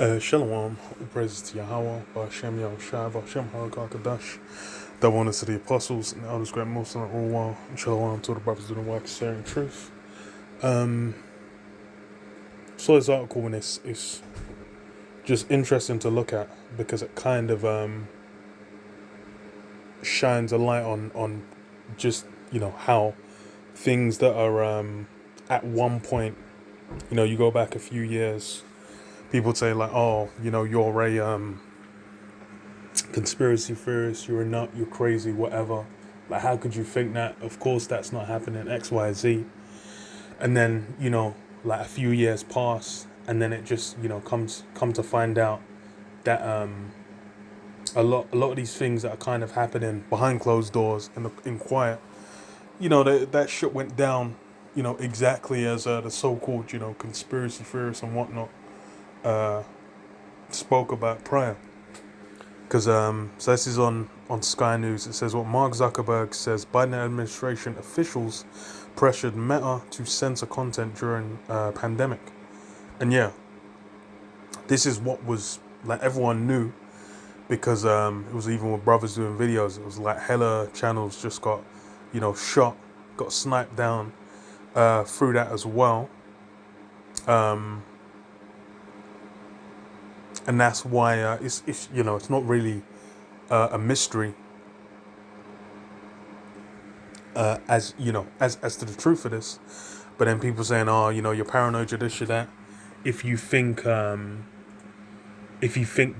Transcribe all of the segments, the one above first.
Shalom, all praises to Yahweh, Ba'ashem Yahushua, Ba'ashem HaKadosh, double honor to the apostles and the elders, great most on all while, and shalom to the brothers doing the work, sharing truth. So this article, and it's just interesting to look at because it kind of shines a light on just, how things that are at one point, you go back a few years, people say like, oh, you're a conspiracy theorist, you're a nut, you're crazy, whatever. Like, how could you think that? Of course, that's not happening. X, Y, Z. And then like a few years pass, and then it just come to find out that a lot of these things that are kind of happening behind closed doors and in quiet, that shit went down, exactly as the so-called conspiracy theorists and whatnot spoke about prior. Because so this is on Sky News. It says what Mark Zuckerberg says: Biden administration officials pressured Meta to censor content during pandemic. And yeah, this is what was like everyone knew, because it was even with brothers doing videos. It was like hella channels just got shot, got sniped down through that as well. And that's why it's not really a mystery as to the truth of this. But then people saying, oh, you're paranoid, you're this, you're that. If you think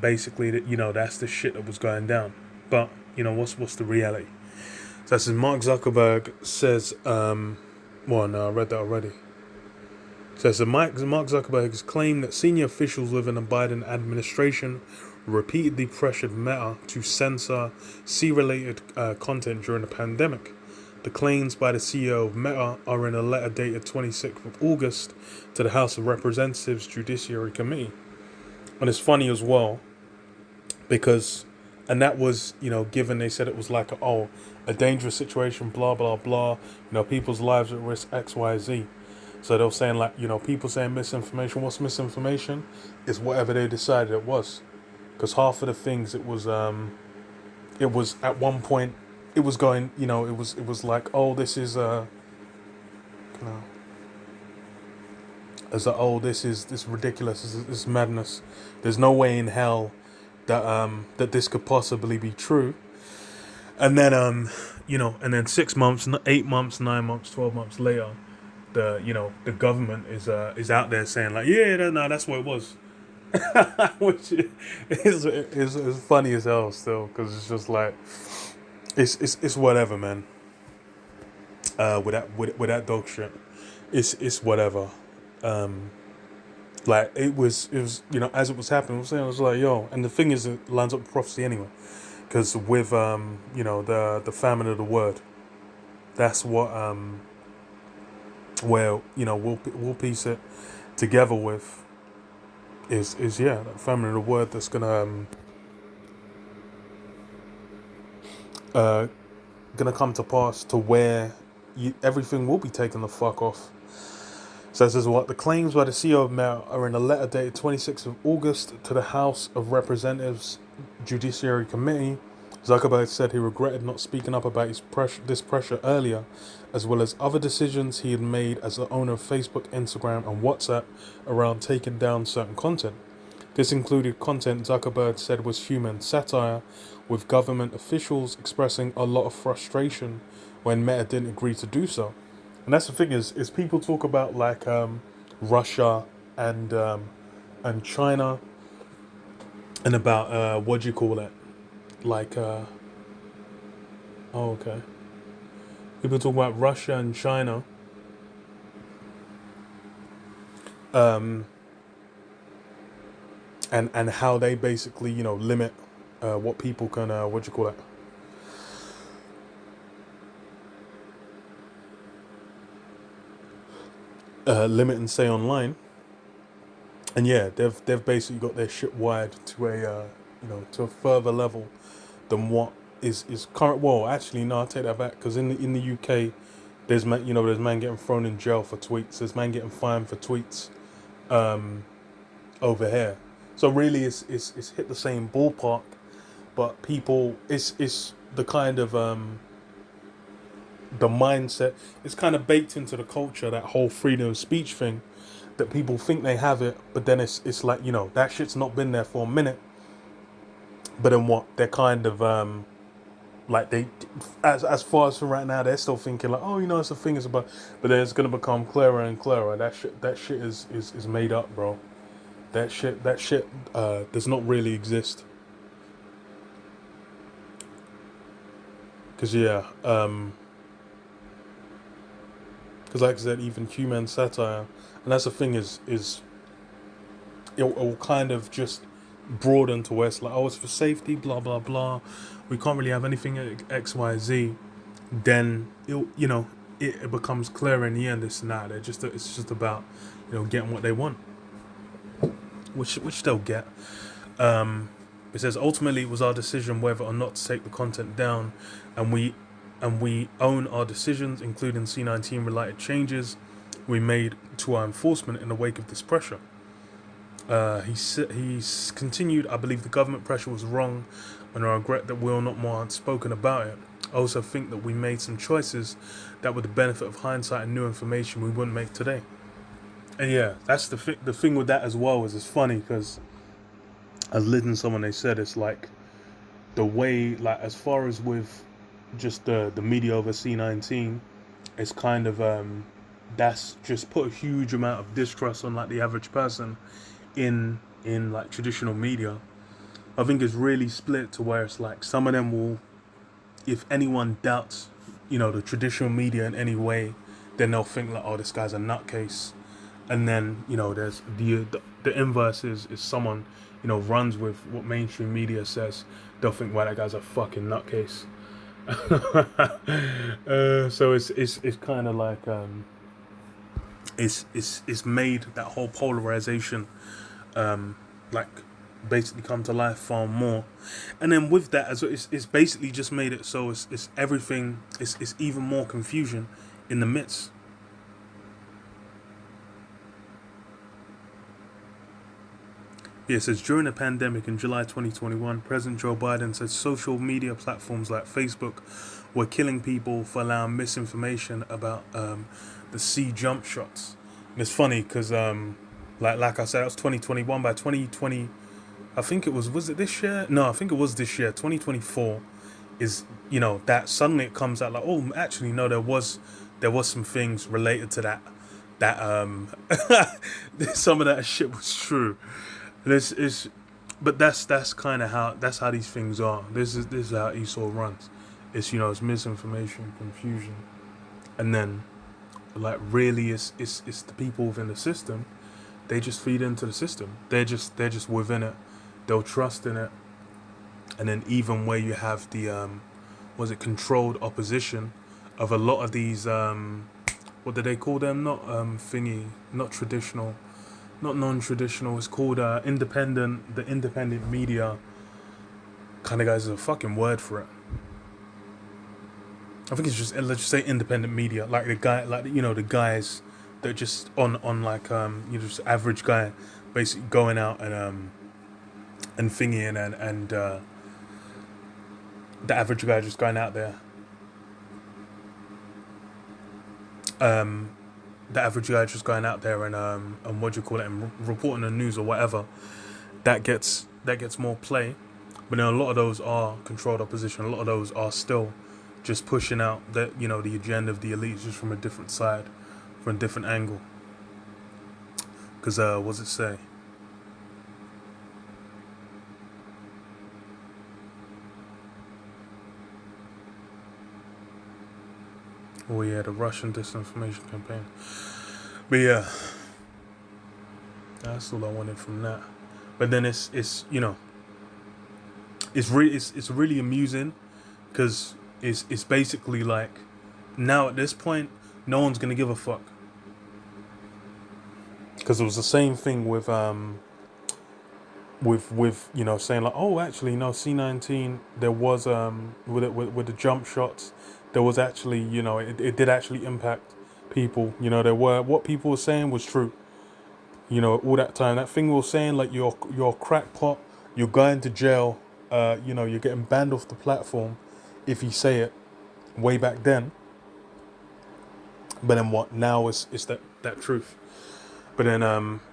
basically that that's the shit that was going down. But what's the reality? So this is Mark Zuckerberg says well, no, I read that already. So Mark Zuckerberg has claimed that senior officials within the Biden administration repeatedly pressured Meta to censor C-related content during the pandemic. The claims by the CEO of Meta are in a letter dated 26th of August to the House of Representatives Judiciary Committee. And it's funny as well because, and that was, given they said it was like a dangerous situation, blah, blah, blah, people's lives at risk, X, Y, Z. So they were saying like, people saying misinformation. What's misinformation? Is whatever they decided it was. Because half of the things it was at one point, it was going, it was like, oh, this is this ridiculous, this is madness. There's no way in hell that this could possibly be true. And then and then 6 months, 8 months, 9 months, 12 months later, the government is out there saying like, yeah, no, that's what it was. Which is funny as hell still, because it's just like it's whatever, man. With that dog shit, it's whatever. Like it was as it was happening, I was like, yo, and the thing is, it lines up with prophecy anyway, because with the famine of the word, that's what where we'll piece it together with is that famine of the word that's gonna come to pass, to where everything will be taken the fuck off. So this is what the claims by the CEO of Meta are in a letter dated 26th of August to the House of Representatives Judiciary Committee. Zuckerberg said he regretted not speaking up about this pressure earlier, as well as other decisions he had made as the owner of Facebook, Instagram, and WhatsApp around taking down certain content. This included content Zuckerberg said was human satire, with government officials expressing a lot of frustration when Meta didn't agree to do so. And that's the thing is people talk about like Russia and China, and about what do you call it? Like okay. People talk about Russia and China. And how they basically, limit what people can what do you call it? Limit and say online. And yeah, they've basically got their shit wired to a to a further level than what is current. Well, actually, no, I take that back, because in the UK, there's man getting thrown in jail for tweets. There's man getting fined for tweets over here. So really, it's hit the same ballpark, but people, it's the kind of the mindset. It's kind of baked into the culture, that whole freedom of speech thing, that people think they have it, but then it's like, that shit's not been there for a minute. But then what? They're kind of like they, as far as from right now, they're still thinking like, oh, it's a thing, it's about. But then it's gonna become clearer and clearer. That shit is made up, bro. That shit does not really exist. Cause yeah, because like I said, even human satire, and that's the thing is it will kind of just broaden to where it's like, oh, it's for safety, blah blah blah. We can't really have anything X Y Z. Then it becomes clear in the end. It's just about getting what they want, which they'll get. It says ultimately it was our decision whether or not to take the content down, and we own our decisions, including C19 related changes we made to our enforcement in the wake of this pressure. He's continued, I believe the government pressure was wrong, and I regret that we're not more outspoken about it. I also think that we made some choices that, with the benefit of hindsight and new information, we wouldn't make today. And yeah, that's the thing with that as well. Is it's funny because I was listening to someone, they said it's like the way, like as far as with just the media over C19, it's kind of that's just put a huge amount of distrust on like the average person in like traditional media. I think it's really split to where it's like some of them will, if anyone doubts, the traditional media in any way, then they'll think like, oh, this guy's a nutcase. And then there's the inverse is someone runs with what mainstream media says. They'll think, well, that guy's a fucking nutcase. So it's kind of like it's made that whole polarization like basically come to life far more. And then with that as well, it's basically just made it so it's everything, it's even more confusion in the midst. Yeah, it says during the pandemic in July 2021, President Joe Biden said social media platforms like Facebook were killing people for allowing misinformation about the C jump shots. And it's funny because, like I said, that was 2021. By 2020, I think it was it this year? No, I think it was this year. 2024 is that suddenly it comes out like, oh, actually no, there was some things related to that some of that shit was true. This is, but that's kind of how these things are. This is how Esau runs. It's misinformation, confusion, and then like really it's the people within the system. They just feed into the system. They're just within it. They'll trust in it, and then even where you have the controlled opposition of a lot of these what do they call them? Not not traditional. Not non-traditional. It's called independent. The independent media kind of guys is a fucking word for it. I think it's just, let's just say independent media, like the guy, like the guys that just on like just average guy, basically going out and thingying and the average guy just going out there. The average guy just going out there and what do you call it, and reporting the news or whatever, that gets more play. But then a lot of those are controlled opposition. A lot of those are still just pushing out the the agenda of the elites just from a different side, from a different angle. Because what does it say? Oh yeah, the Russian disinformation campaign. But yeah, that's all I wanted from that. But then it's it's really amusing because it's basically like now at this point no one's gonna give a fuck, because it was the same thing with saying like, oh, actually no, C19 there was with the jump shots, there was actually it did actually impact people. There were, what people were saying was true. You know, all that time, that thing we were saying, like you're a crackpot, you're going to jail, you know, you're getting banned off the platform if you say it way back then. But then what? Now is that truth. But then,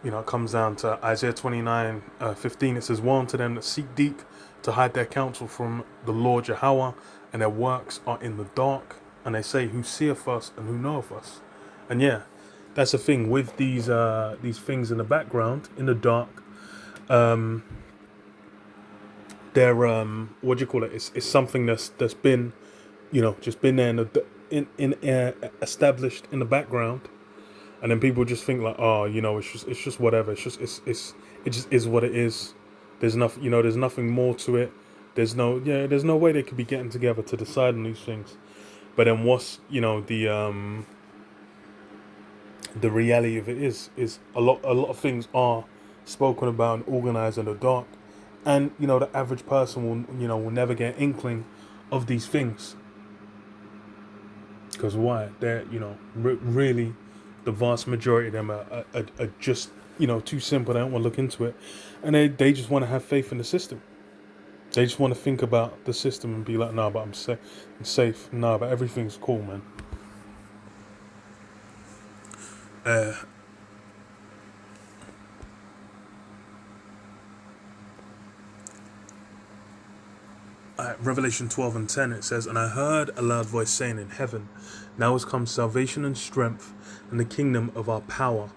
you know, it comes down to Isaiah 29:15. It says, "Woe unto them that seek deep to hide their counsel from the Lord Yahweh, and their works are in the dark. And they say, Who seeth us and who knoweth us?" And yeah, that's the thing with these things in the background, in the dark. They're what do you call it? It's something that's been, you know, just been there in established in the background. And then people just think like, oh, you know, it's just whatever. It just is what it is. There's nothing, you know, there's nothing more to it. There's no way they could be getting together to decide on these things. But then what's, you know, the reality of it is a lot of things are spoken about and organized in the dark, and you know the average person will never get an inkling of these things. Because why? They're, you know, really, the vast majority of them are just, you know, too simple. They don't want to look into it. And they just want to have faith in the system. They just want to think about the system and be like, nah, but I'm safe. Nah, but everything's cool, man. Revelation 12:10, it says, "And I heard a loud voice saying in heaven, Now has come salvation and strength, and the kingdom of our power,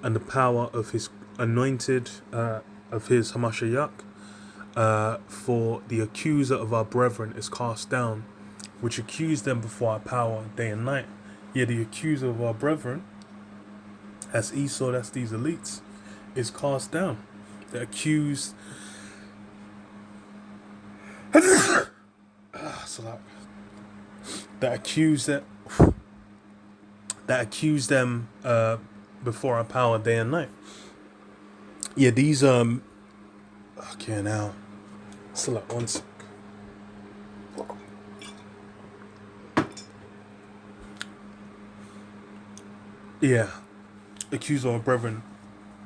and the power of his anointed, of his Hamashiach. For the accuser of our brethren is cast down, which accused them before our power day and night." Yeah, the accuser of our brethren, as Esau, that's these elites, is cast down. The accused. That accused them before our power day and night. Yeah, these okay, now select one sec. Yeah, accuse our brethren.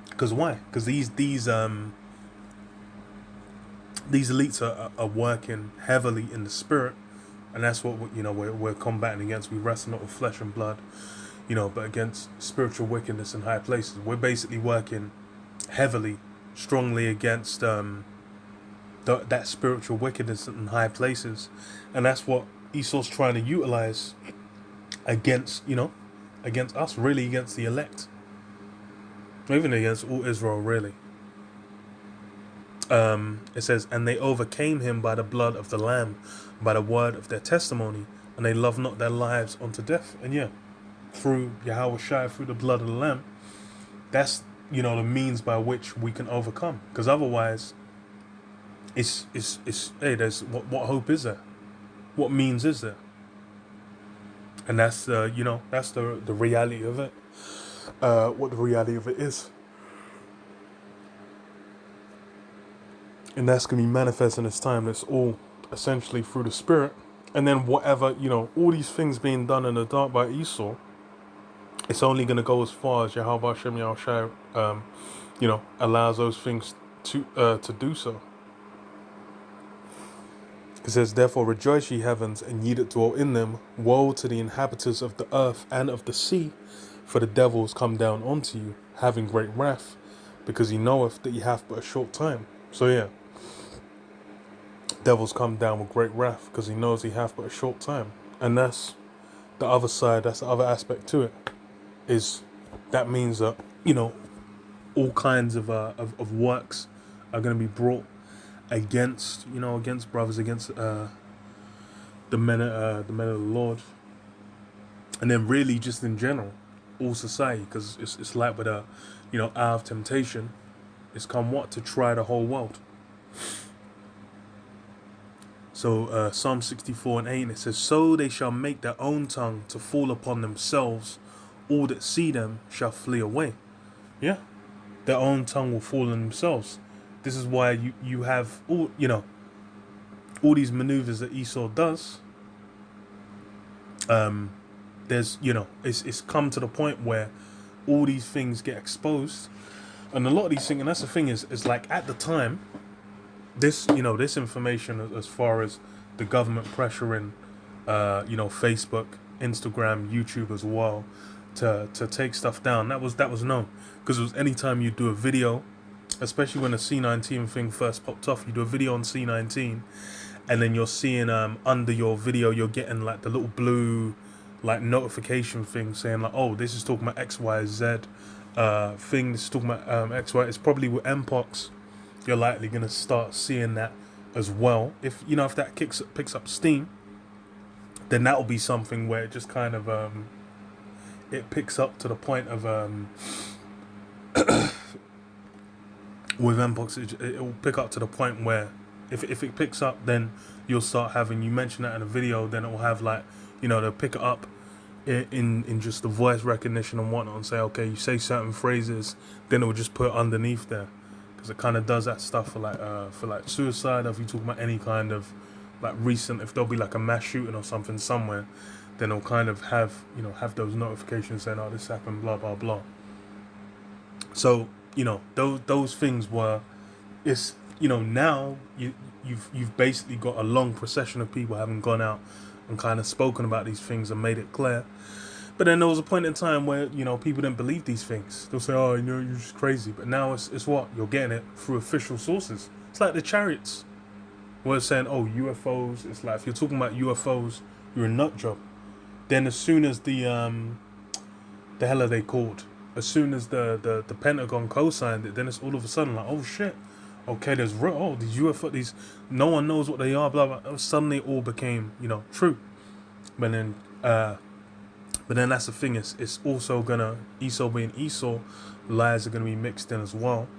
Because why? Because these elites are working heavily in the spirit, and that's what we're combating against. We wrestle not with flesh and blood, you know, but against spiritual wickedness in high places. We're basically working heavily, strongly against that spiritual wickedness in high places, and that's what Esau's trying to utilize against against us, really, against the elect, even against all Israel, really. It says, "And they overcame him by the blood of the Lamb, by the word of their testimony, and they loved not their lives unto death." And yeah, through Yahweh Shai, through the blood of the Lamb, that's the means by which we can overcome. Because otherwise, it's hey, there's what hope is there? What means is there? And that's that's the reality of it. What the reality of it is. And that's going to be manifest in this time. That's all essentially through the spirit. And then whatever, all these things being done in the dark by Esau, it's only going to go as far as Yahweh Hashem Yahushai, allows those things to do so. It says, "Therefore rejoice, ye heavens, and ye that dwell in them. Woe to the inhabitants of the earth and of the sea, for the devil is come down unto you, having great wrath, because he knoweth that ye have but a short time." So yeah, devil's come down with great wrath because he knows he hath but a short time. And that's the other side, that's the other aspect to it, is that means that all kinds of works are going to be brought against against brothers, against the men of the Lord, and then really just in general all society, because it's like with a hour of temptation, it's come what to try the whole world. So Psalm 64:8, it says, "So they shall make their own tongue to fall upon themselves, all that see them shall flee away." Yeah, their own tongue will fall on themselves. This is why you have all these maneuvers that Esau does. There's it's come to the point where all these things get exposed, And a lot of these things, and that's the thing is like at the time, this this information as far as the government pressuring, Facebook, Instagram, YouTube as well, to take stuff down. That was known because it was anytime you do a video, especially when the C19 thing first popped off, you do a video on C19, and then you're seeing under your video you're getting like the little blue like notification thing saying like, oh, this is talking about XYZ thing. This is talking about XY. It's probably with Mpox. You're likely gonna start seeing that as well. If that picks up steam, then that'll be something where it just kind of it picks up to the point of with Mpox, it will pick up to the point where if it picks up, then you'll start having, you mention that in a video, then it will have like, they'll pick it up in just the voice recognition and whatnot and say, okay, you say certain phrases, then it will just put it underneath there, because it kind of does that stuff for like suicide. If you talk about any kind of like recent, if there'll be like a mass shooting or something somewhere, then it'll kind of have those notifications saying, oh, this happened, blah blah blah. So those things were, it's now you've basically got a long procession of people having gone out and kind of spoken about these things and made it clear. But then there was a point in time where people didn't believe these things. They'll say, oh, you're just crazy. But now it's what you're getting it through official sources. It's like the chariots, where it's saying, oh, UFOs. It's like if you're talking about UFOs, you're a nut job. Then as soon as the hell are they called? As soon as the Pentagon co-signed it, then it's all of a sudden like, oh shit, okay, there's these UFO, these, no one knows what they are, blah blah. Suddenly it all became true. But then that's the thing. It's also gonna, Esau being Esau, lies are gonna be mixed in as well,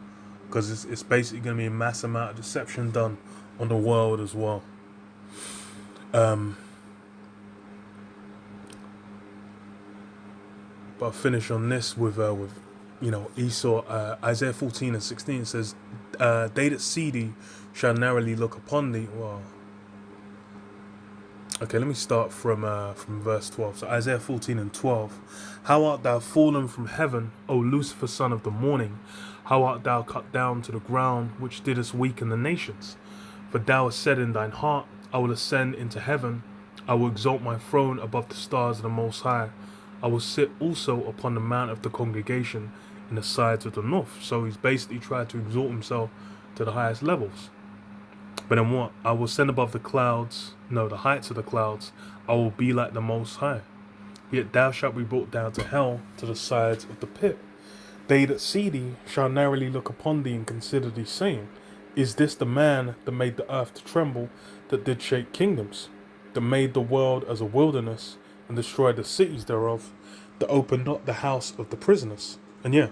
because it's basically gonna be a mass amount of deception done on the world as well. But I'll finish on this with Esau. Isaiah 14:16 says, they that see thee shall narrowly look upon thee. Well, okay, let me start from verse 12. So Isaiah 14:12. How art thou fallen from heaven, O Lucifer, son of the morning? How art thou cut down to the ground, which didst weaken the nations? For thou hast said in thine heart, I will ascend into heaven. I will exalt my throne above the stars of the Most High. I will sit also upon the mount of the congregation in the sides of the north. So he's basically tried to exalt himself to the highest levels. But then what? I will ascend above the clouds, the heights of the clouds. I will be like the Most High. Yet thou shalt be brought down to hell, to the sides of the pit. They that see thee shall narrowly look upon thee and consider thee, saying, is this the man that made the earth to tremble, that did shake kingdoms, that made the world as a wilderness, and destroyed the cities thereof, that opened not the house of the prisoners? And yeah,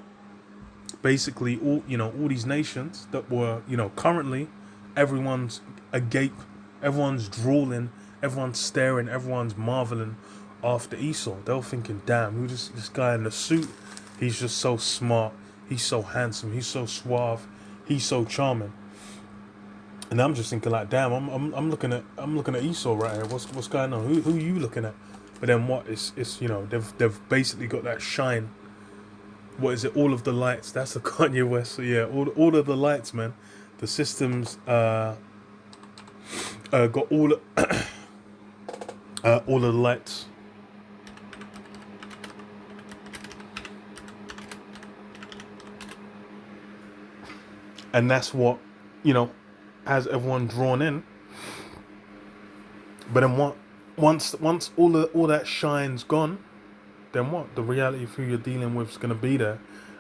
basically all these nations that were, currently everyone's agape, everyone's drooling, everyone's staring, everyone's marveling after Esau. They're thinking, damn, who's this guy in the suit? He's just so smart, he's so handsome, he's so suave, he's so charming. And I'm just thinking like, damn, I'm looking at Esau right here. What's going on? Who are you looking at? But then what? It's they've basically got that shine. What is it? All of the lights. That's the Kanye West. So yeah, all of the lights, man. The systems got all of the lights. And that's what has everyone drawn in. But then what? Once all that shine's gone, then what? The reality of who you're dealing with is going to be there,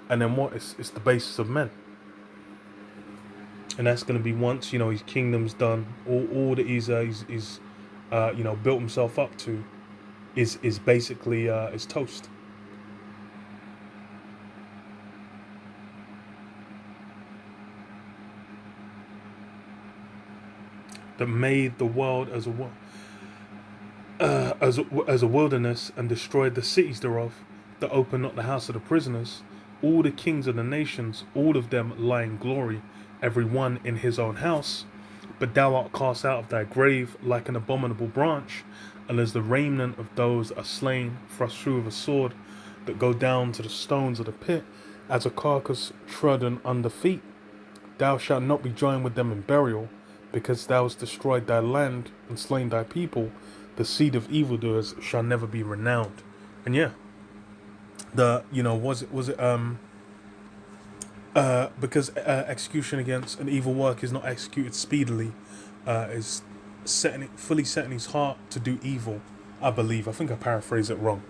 and then what? It's the basis of men, and that's going to be once his kingdom's done, all that he's built himself up to, is basically is toast. That made the world as a wilderness, and destroyed the cities thereof, that opened not the house of the prisoners. All the kings of the nations, all of them lie in glory, every one in his own house. But thou art cast out of thy grave like an abominable branch, and as the remnant of those are slain, thrust through with a sword, that go down to the stones of the pit, as a carcass trodden under feet. Thou shalt not be joined with them in burial, because thou hast destroyed thy land and slain thy people. The seed of evildoers shall never be renowned. And yeah, because execution against an evil work is not executed speedily, is fully setting his heart to do evil. I believe. I think I paraphrase it wrong,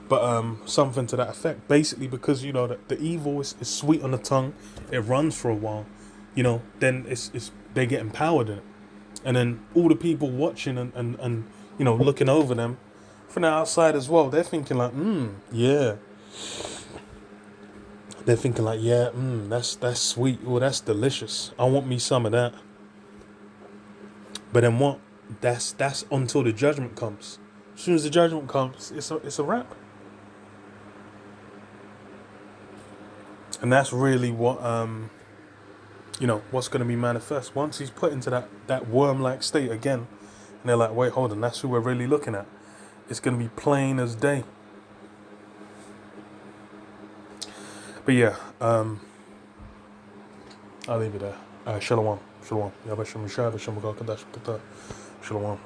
but something to that effect. Basically, because the evil is sweet on the tongue, it runs for a while, then it's they get empowered in it, and then all the people watching and looking over them from the outside as well, they're thinking like, yeah. They're thinking like, yeah, that's sweet. Oh, that's delicious. I want me some of that. But then what? That's until the judgment comes. As soon as the judgment comes, it's a wrap. And that's really what what's going to be manifest once he's put into that worm-like state again. And they're like, wait, hold on, that's who we're really looking at. It's going to be plain as day. But yeah, I'll leave it there. Shalom. Shalom. Shalom.